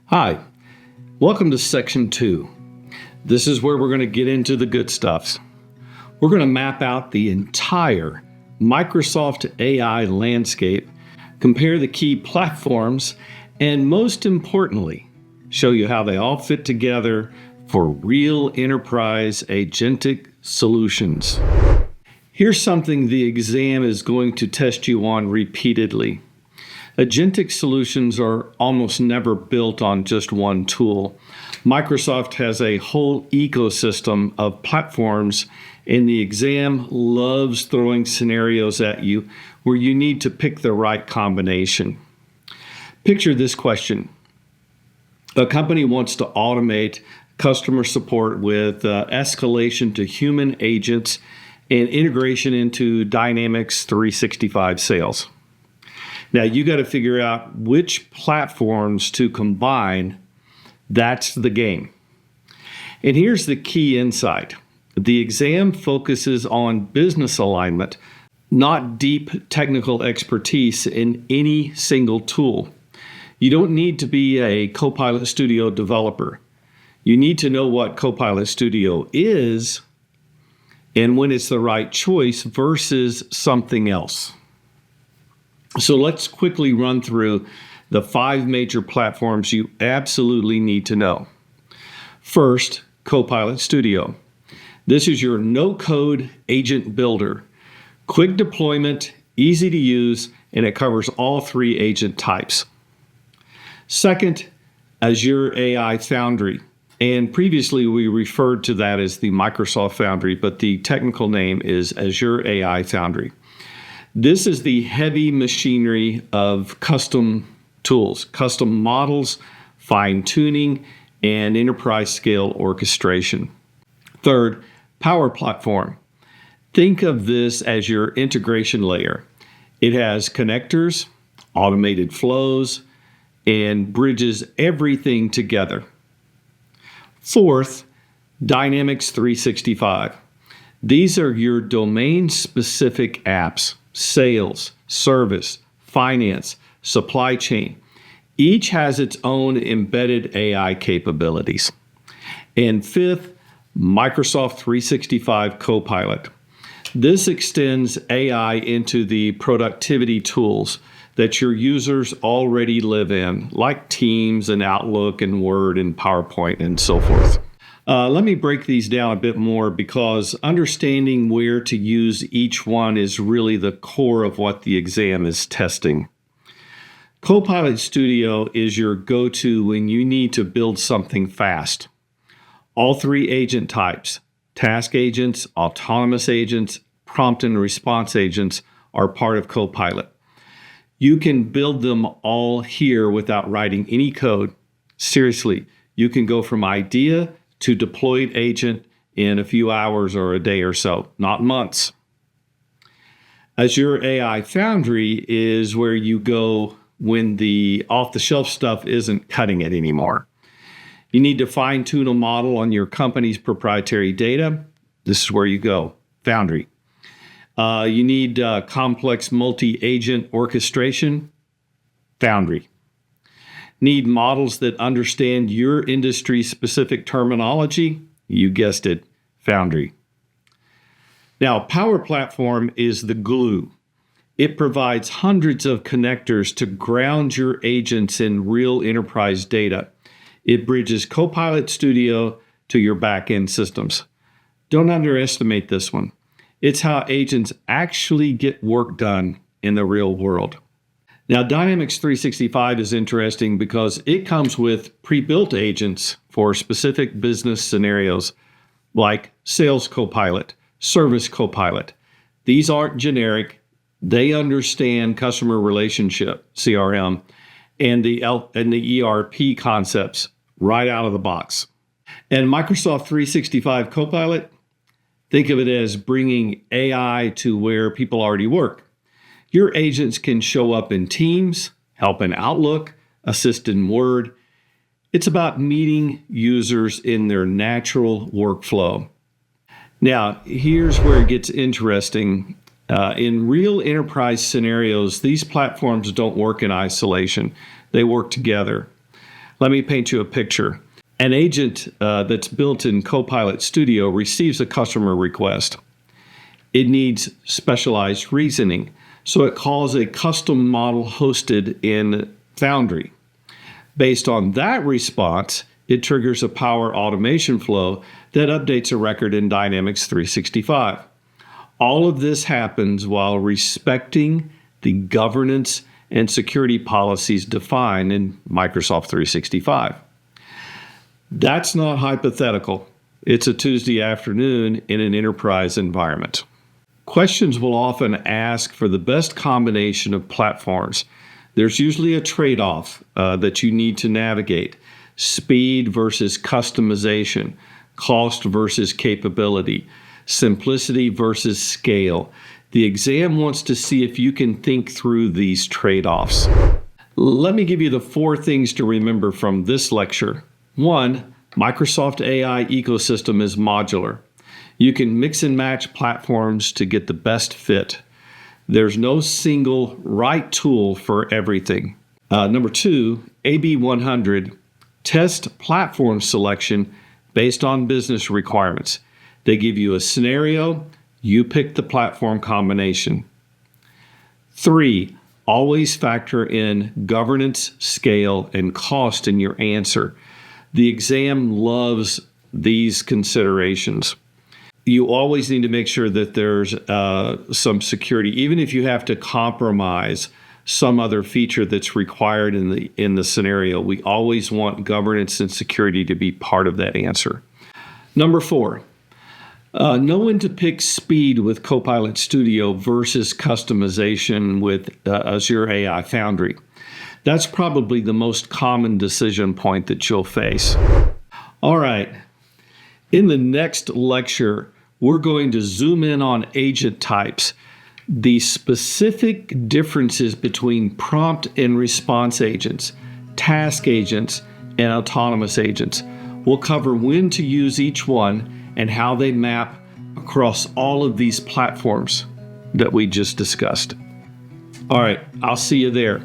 Hi, welcome to section 2. This is where we're going to get into the good stuff. We're going to map out the entire Microsoft AI landscape, compare the key platforms, and most importantly, show you how they all fit together for real enterprise agentic solutions. Here's something the exam is going to test you on repeatedly. Agentic solutions are almost never built on just one tool. Microsoft has a whole ecosystem of platforms, and the exam loves throwing scenarios at you where you need to pick the right combination. Picture this question. A company wants to automate customer support with escalation to human agents and integration into Dynamics 365 sales. Now, you got to figure out which platforms to combine. That's the game. And here's the key insight. The exam focuses on business alignment, not deep technical expertise in any single tool. You don't need to be a Copilot Studio developer. You need to know what Copilot Studio is and when it's the right choice versus something else. So let's quickly run through the 5 major platforms you absolutely need to know. First, Copilot Studio. This is your no-code agent builder. Quick deployment, easy to use, and it covers all 3 agent types. Second, Azure AI Foundry. And previously we referred to that as the Microsoft Foundry, but the technical name is Azure AI Foundry. This is the heavy machinery of custom tools, custom models, fine-tuning, and enterprise-scale orchestration. Third, Power Platform. Think of this as your integration layer. It has connectors, automated flows, and bridges everything together. Fourth, Dynamics 365. These are your domain-specific apps. Sales, service, finance, supply chain. Each has its own embedded AI capabilities. And fifth, Microsoft 365 Copilot. This extends AI into the productivity tools that your users already live in, like Teams and Outlook and Word and PowerPoint and so forth. Let me break these down a bit more because understanding where to use each one is really the core of what the exam is testing. Copilot Studio is your go-to when you need to build something fast. All 3 agent types, task agents, autonomous agents, prompt and response agents, are part of Copilot. You can build them all here without writing any code. Seriously, you can go from idea to deployed agent in a few hours or a day or so, not months. Azure AI Foundry is where you go when the off-the-shelf stuff isn't cutting it anymore. You need to fine-tune a model on your company's proprietary data. This is where you go, Foundry. You need complex multi-agent orchestration, Foundry. Need models that understand your industry-specific terminology? You guessed it, Foundry. Now, Power Platform is the glue. It provides hundreds of connectors to ground your agents in real enterprise data. It bridges Copilot Studio to your back-end systems. Don't underestimate this one. It's how agents actually get work done in the real world. Now, Dynamics 365 is interesting because it comes with pre-built agents for specific business scenarios like Sales Copilot, Service Copilot. These aren't generic. They understand customer relationship, CRM, and the ERP concepts right out of the box. And Microsoft 365 Copilot, think of it as bringing AI to where people already work. Your agents can show up in Teams, help in Outlook, assist in Word. It's about meeting users in their natural workflow. Now, here's where it gets interesting. In real enterprise scenarios, these platforms don't work in isolation. They work together. Let me paint you a picture. An agent that's built in Copilot Studio receives a customer request. It needs specialized reasoning, so it calls a custom model hosted in Foundry. Based on that response, it triggers a Power Automation flow that updates a record in Dynamics 365. All of this happens while respecting the governance and security policies defined in Microsoft 365. That's not hypothetical. It's a Tuesday afternoon in an enterprise environment. Questions will often ask for the best combination of platforms. There's usually a trade-off that you need to navigate: speed versus customization, cost versus capability, simplicity versus scale. The exam wants to see if you can think through these trade-offs. Let me give you the 4 things to remember from this lecture. 1, Microsoft AI ecosystem is modular. You can mix and match platforms to get the best fit. There's no single right tool for everything. Number 2, AB 100, test platform selection based on business requirements. They give you a scenario, you pick the platform combination. 3, always factor in governance, scale, and cost in your answer. The exam loves these considerations. You always need to make sure that there's some security, even if you have to compromise some other feature that's required in the scenario. We always want governance and security to be part of that answer. Number 4, know when to pick speed with Copilot Studio versus customization with Azure AI Foundry. That's probably the most common decision point that you'll face. All right. In the next lecture, we're going to zoom in on agent types, the specific differences between prompt and response agents, task agents, and autonomous agents. We'll cover when to use each one and how they map across all of these platforms that we just discussed. All right, I'll see you there.